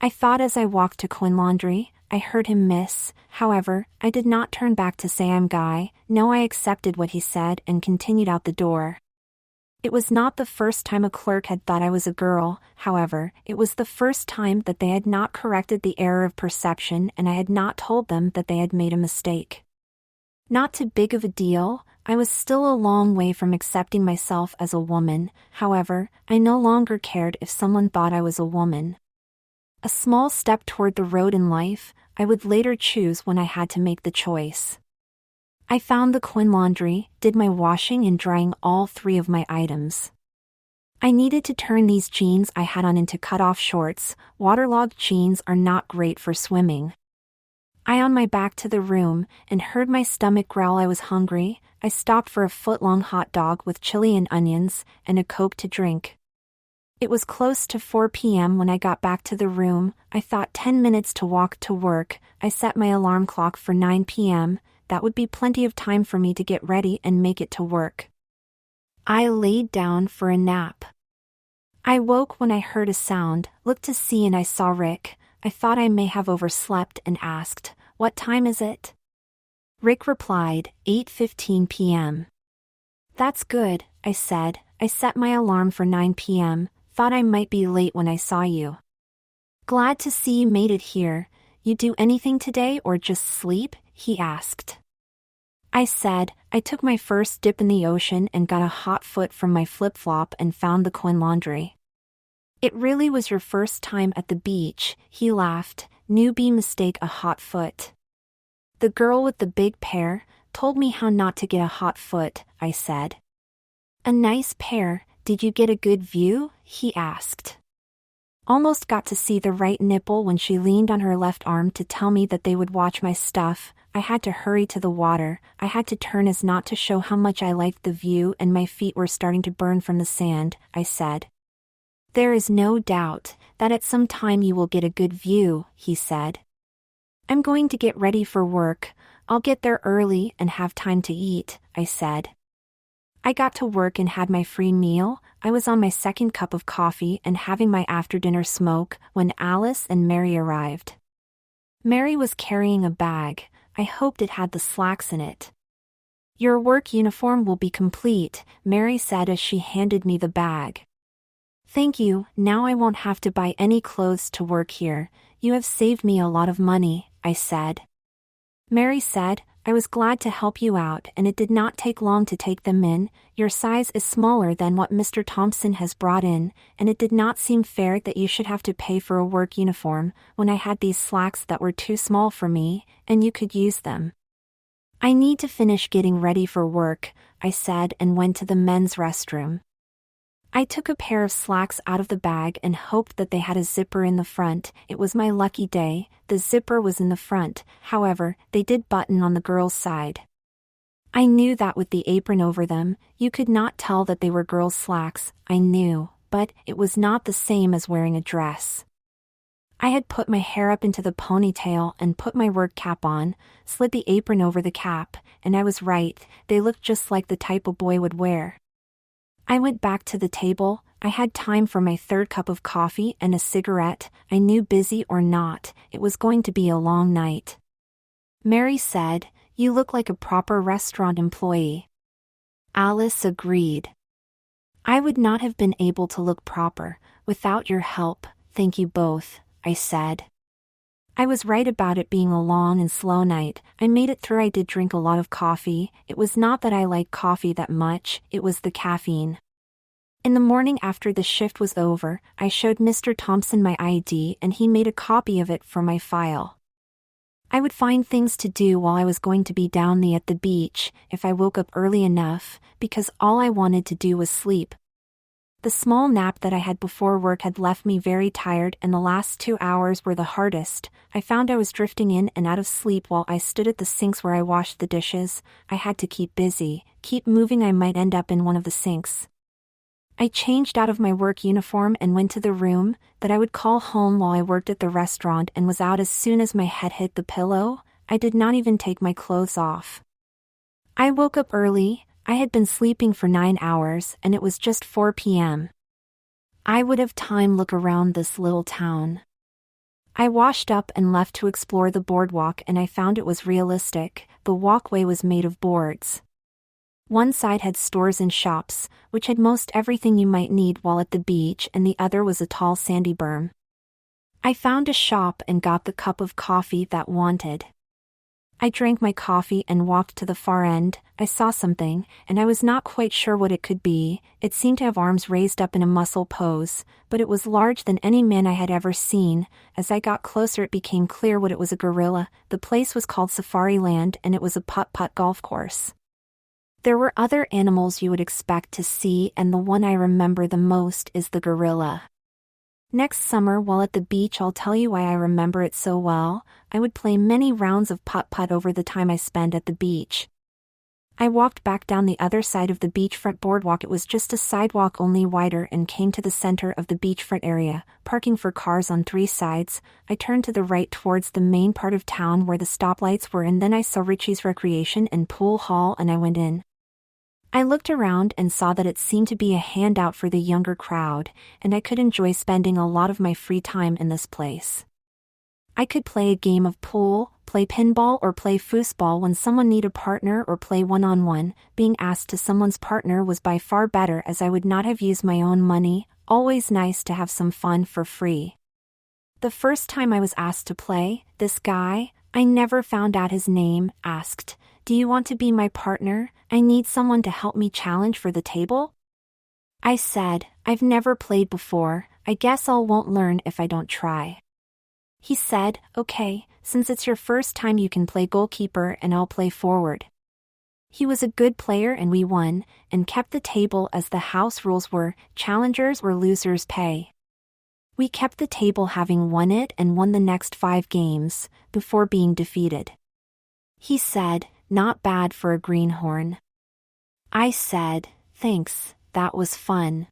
I thought as I walked to coin laundry, I heard him miss. However, I did not turn back to say I'm Guy. No, I accepted what he said and continued out the door. It was not the first time a clerk had thought I was a girl. However, it was the first time that they had not corrected the error of perception and I had not told them that they had made a mistake. Not too big of a deal. I was still a long way from accepting myself as a woman. However, I no longer cared if someone thought I was a woman. A small step toward the road in life I would later choose when I had to make the choice. I found the coin laundry, did my washing and drying all 3 of my items. I needed to turn these jeans I had on into cut-off shorts. Waterlogged jeans are not great for swimming. I on my back to the room and heard my stomach growl. I was hungry. I stopped for a foot-long hot dog with chili and onions and a Coke to drink. It was close to 4 p.m. when I got back to the room. I thought 10 minutes to walk to work. I set my alarm clock for 9 p.m. That would be plenty of time for me to get ready and make it to work. I laid down for a nap. I woke when I heard a sound, looked to see, and I saw Rick. I thought I may have overslept and asked, "What time is it?" Rick replied, 8:15 p.m. "That's good," I said. I set my alarm for 9 p.m. Thought I might be late when I saw you. "Glad to see you made it here. You do anything today or just sleep?" he asked. I said, "I took my first dip in the ocean and got a hot foot from my flip-flop and found the coin laundry." "It really was your first time at the beach," he laughed. "Newbie mistake a hot foot." "The girl with the big pair told me how not to get a hot foot," I said. "A nice pair. Did you get a good view?" he asked. Almost got to see the right nipple when she leaned on her left arm to tell me that they would watch my stuff. I had to hurry to the water. I had to turn as not to show how much I liked the view, and my feet were starting to burn from the sand. I said, "There is no doubt that at some time you will get a good view," he said. "I'm going to get ready for work. I'll get there early and have time to eat," I said. I got to work and had my free meal. I was on my 2nd cup of coffee and having my after-dinner smoke when Alice and Mary arrived. Mary was carrying a bag. I hoped it had the slacks in it. "Your work uniform will be complete," Mary said as she handed me the bag. "Thank you, now I won't have to buy any clothes to work here. You have saved me a lot of money," I said. Mary said, I was glad to help you out and it did not take long to take them in. Your size is smaller than what Mr. Thompson has brought in, and it did not seem fair that you should have to pay for a work uniform when I had these slacks that were too small for me, and you could use them. I need to finish getting ready for work, I said and went to the men's restroom. I took a pair of slacks out of the bag and hoped that they had a zipper in the front. It was my lucky day, the zipper was in the front, however, they did button on the girl's side. I knew that with the apron over them, you could not tell that they were girls' slacks, I knew, but it was not the same as wearing a dress. I had put my hair up into the ponytail and put my work cap on, slid the apron over the cap, and I was right, they looked just like the type a boy would wear. I went back to the table. I had time for my third cup of coffee and a cigarette. I knew, busy or not, it was going to be a long night. Mary said, "You look like a proper restaurant employee." Alice agreed. "I would not have been able to look proper without your help, thank you both," I said. I was right about it being a long and slow night. I made it through. I did drink a lot of coffee. It was not that I liked coffee that much, it was the caffeine. In the morning after the shift was over, I showed Mr. Thompson my ID and he made a copy of it for my file. I would find things to do while I was going to be down at the beach, if I woke up early enough, because all I wanted to do was sleep. The small nap that I had before work had left me very tired and the last 2 hours were the hardest. I found I was drifting in and out of sleep while I stood at the sinks where I washed the dishes. I had to keep busy, keep moving. I might end up in one of the sinks. I changed out of my work uniform and went to the room that I would call home while I worked at the restaurant and was out as soon as my head hit the pillow. I did not even take my clothes off. I woke up early. I had been sleeping for 9 hours and it was just 4 p.m. I would have time look around this little town. I washed up and left to explore the boardwalk and I found it was realistic. The walkway was made of boards. One side had stores and shops, which had most everything you might need while at the beach, and the other was a tall sandy berm. I found a shop and got the cup of coffee that wanted. I drank my coffee and walked to the far end. I saw something, and I was not quite sure what it could be. It seemed to have arms raised up in a muscle pose, but it was larger than any man I had ever seen. As I got closer it became clear what it was: a gorilla. The place was called Safari Land and it was a putt-putt golf course. There were other animals you would expect to see, and the one I remember the most is the gorilla. Next summer while at the beach, I'll tell you why I remember it so well. I would play many rounds of putt-putt over the time I spent at the beach. I walked back down the other side of the beachfront boardwalk. It was just a sidewalk, only wider, and came to the center of the beachfront area, parking for cars on 3 sides. I turned to the right towards the main part of town where the stoplights were, and then I saw Richie's Recreation and Pool Hall and I went in. I looked around and saw that it seemed to be a handout for the younger crowd, and I could enjoy spending a lot of my free time in this place. I could play a game of pool, play pinball or play foosball when someone needed a partner, or play one-on-one. Being asked to someone's partner was by far better, as I would not have used my own money. Always nice to have some fun for free. The first time I was asked to play, this guy, I never found out his name, asked, "Do you want to be my partner? I need someone to help me challenge for the table." I said, "I've never played before, I guess I won't learn if I don't try." He said, "Okay, since it's your first time you can play goalkeeper and I'll play forward." He was a good player and we won, and kept the table as the house rules were, challengers or losers pay. We kept the table, having won it and won the next 5 games, before being defeated. He said, "Not bad for a greenhorn." I said, "Thanks, that was fun."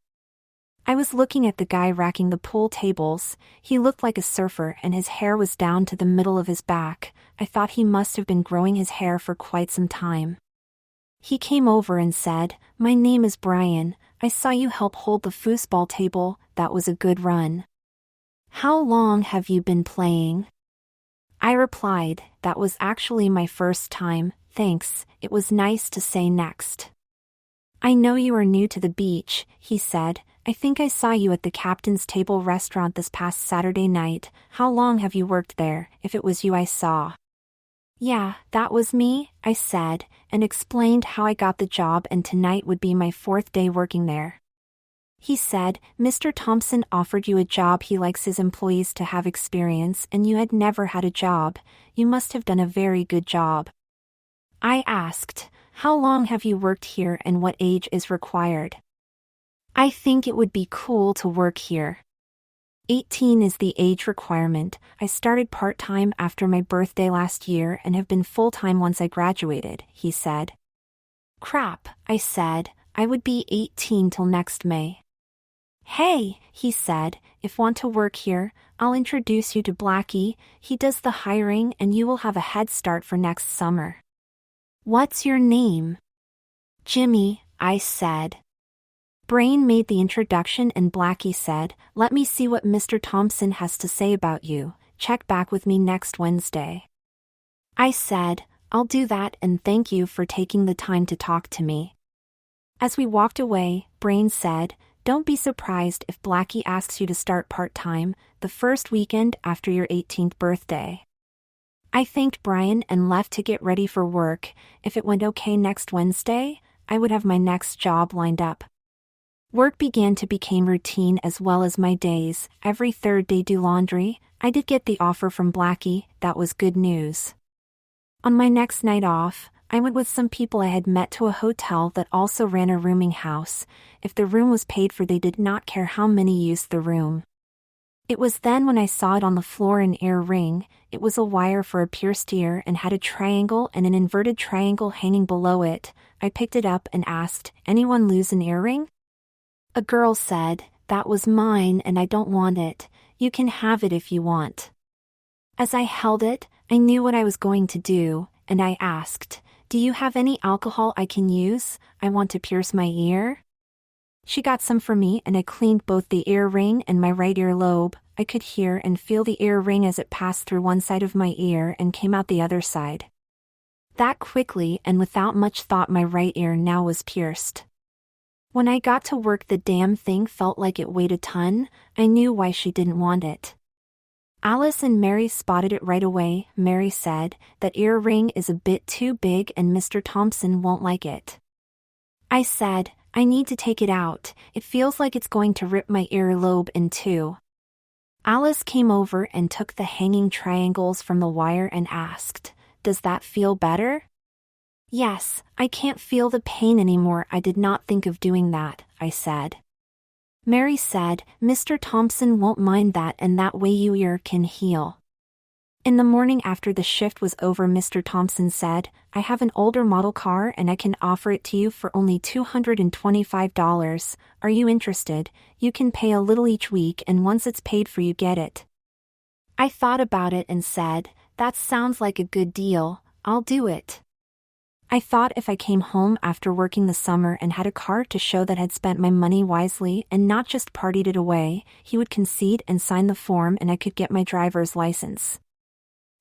I was looking at the guy racking the pool tables. He looked like a surfer and his hair was down to the middle of his back. I thought he must have been growing his hair for quite some time. He came over and said, "My name is Brian. I saw you help hold the foosball table. That was a good run. How long have you been playing?" I replied, "That was actually my first time, thanks, it was nice to say next." "I know you are new to the beach," he said. "I think I saw you at the Captain's Table restaurant this past Saturday night. How long have you worked there, if it was you I saw?" Yeah, that was me, I said, and explained how I got the job and tonight would be my 4th day working there. He said, Mr. Thompson offered you a job. He likes his employees to have experience and you had never had a job. You must have done a very good job. I asked, how long have you worked here and what age is required? I think it would be cool to work here. 18 is the age requirement. I started part-time after my birthday last year and have been full-time once I graduated, he said. Crap, I said, I would be 18 till next May. Hey, he said, if want to work here, I'll introduce you to Blackie. He does the hiring and you will have a head start for next summer. What's your name? Jimmy, I said. Brain made the introduction and Blackie said, let me see what Mr. Thompson has to say about you. Check back with me next Wednesday. I said, I'll do that and thank you for taking the time to talk to me. As we walked away, Brain said, don't be surprised if Blackie asks you to start part-time, the first weekend after your 18th birthday. I thanked Brian and left to get ready for work. If it went okay next Wednesday, I would have my next job lined up. Work began to become routine as well as my days. Every 3rd day do laundry. I did get the offer from Blackie. That was good news. On my next night off, I went with some people I had met to a hotel that also ran a rooming house. If the room was paid for, they did not care how many used the room. It was then when I saw it on the floor, an ear ring. It was a wire for a pierced ear and had a triangle and an inverted triangle hanging below it. I picked it up and asked, anyone lose an earring? A girl said, that was mine and I don't want it. You can have it if you want. As I held it, I knew what I was going to do, and I asked, do you have any alcohol I can use? I want to pierce my ear. She got some for me and I cleaned both the earring and my right ear lobe. I could hear and feel the earring as it passed through one side of my ear and came out the other side. That quickly and without much thought, my right ear now was pierced. When I got to work, the damn thing felt like it weighed a ton. I knew why she didn't want it. Alice and Mary spotted it right away. Mary said, that earring is a bit too big and Mr. Thompson won't like it. I said, I need to take it out. It feels like it's going to rip my earlobe in two. Alice came over and took the hanging triangles from the wire and asked, does that feel better? Yes, I can't feel the pain anymore. I did not think of doing that, I said. Mary said, Mr. Thompson won't mind that and that way your ear can heal. In the morning after the shift was over, Mr. Thompson said, I have an older model car and I can offer it to you for only $225. Are you interested? You can pay a little each week and once it's paid for you get it. I thought about it and said, that sounds like a good deal. I'll do it. I thought if I came home after working the summer and had a car to show that I'd spent my money wisely and not just partied it away, he would concede and sign the form and I could get my driver's license.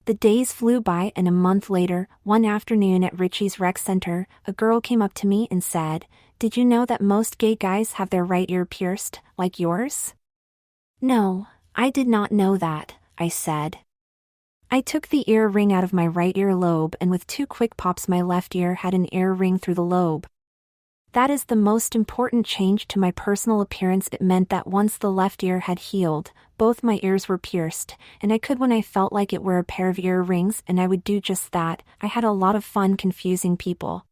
The days flew by and a month later, one afternoon at Richie's rec center, a girl came up to me and said, did you know that most gay guys have their right ear pierced, like yours? No, I did not know that, I said. I took the ear ring out of my right ear lobe and with 2 quick pops my left ear had an ear ring through the lobe. That is the most important change to my personal appearance. It meant that once the left ear had healed, both my ears were pierced, and I could when I felt like it wear a pair of earrings and I would do just that. I had a lot of fun confusing people.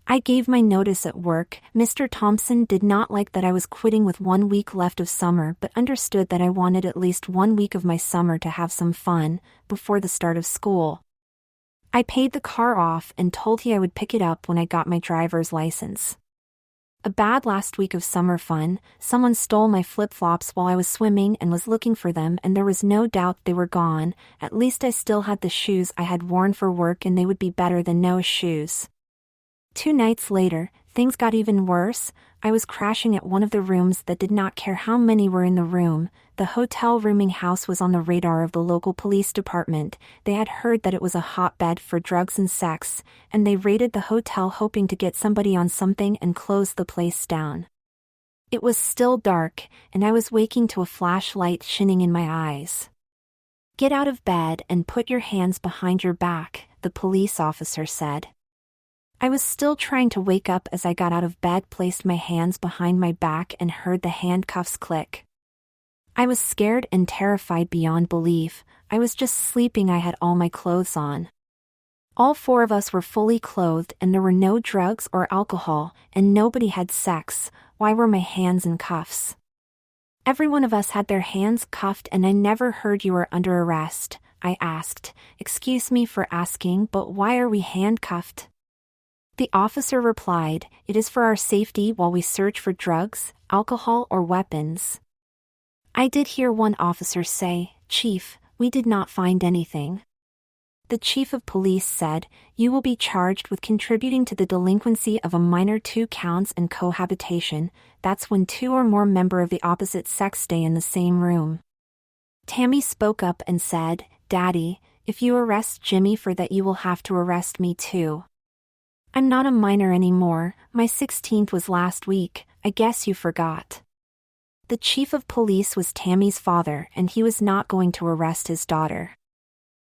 I gave my notice at work. Mr. Thompson did not like that I was quitting with 1 week left of summer but understood that I wanted at least 1 week of my summer to have some fun, before the start of school. I paid the car off and told he I would pick it up when I got my driver's license. A bad last week of summer fun, someone stole my flip-flops while I was swimming and was looking for them and there was no doubt they were gone. At least I still had the shoes I had worn for work and they would be better than no shoes. 2 nights later, things got even worse. I was crashing at one of the rooms that did not care how many were in the room. The hotel rooming house was on the radar of the local police department. They had heard that it was a hotbed for drugs and sex, and they raided the hotel hoping to get somebody on something and close the place down. It was still dark, and I was waking to a flashlight shining in my eyes. Get out of bed and put your hands behind your back, the police officer said. I was still trying to wake up as I got out of bed, placed my hands behind my back, and heard the handcuffs click. I was scared and terrified beyond belief. I was just sleeping. I had all my clothes on. All four of us were fully clothed, and there were no drugs or alcohol, and nobody had sex. Why were my hands in cuffs? Every one of us had their hands cuffed, and I never heard you were under arrest, I asked. Excuse me for asking, but why are we handcuffed? The officer replied, it is for our safety while we search for drugs, alcohol, or weapons. I did hear one officer say, Chief, we did not find anything. The chief of police said, you will be charged with contributing to the delinquency of a minor, 2 counts, and cohabitation. That's when 2 or more members of the opposite sex stay in the same room. Tammy spoke up and said, Daddy, if you arrest Jimmy for that, you will have to arrest me too. I'm not a minor anymore. My 16th was last week. I guess you forgot. The chief of police was Tammy's father, and he was not going to arrest his daughter.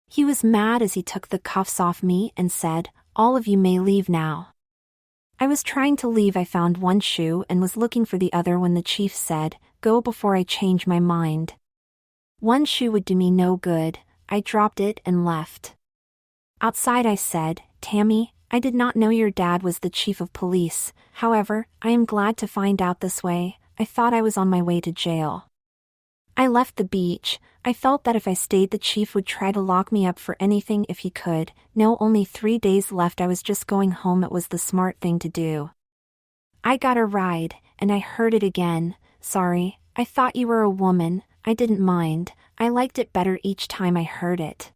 He was mad as he took the cuffs off me and said, all of you may leave now. I was trying to leave. I found one shoe and was looking for the other when the chief said, go before I change my mind. One shoe would do me no good. I dropped it and left. Outside I said, Tammy, I did not know your dad was the chief of police. However, I am glad to find out this way. I thought I was on my way to jail. I left the beach. I felt that if I stayed, the chief would try to lock me up for anything if he could. No, only 3 days left. I was just going home. It was the smart thing to do. I got a ride, and I heard it again. Sorry, I thought you were a woman. I didn't mind. I liked it better each time I heard it.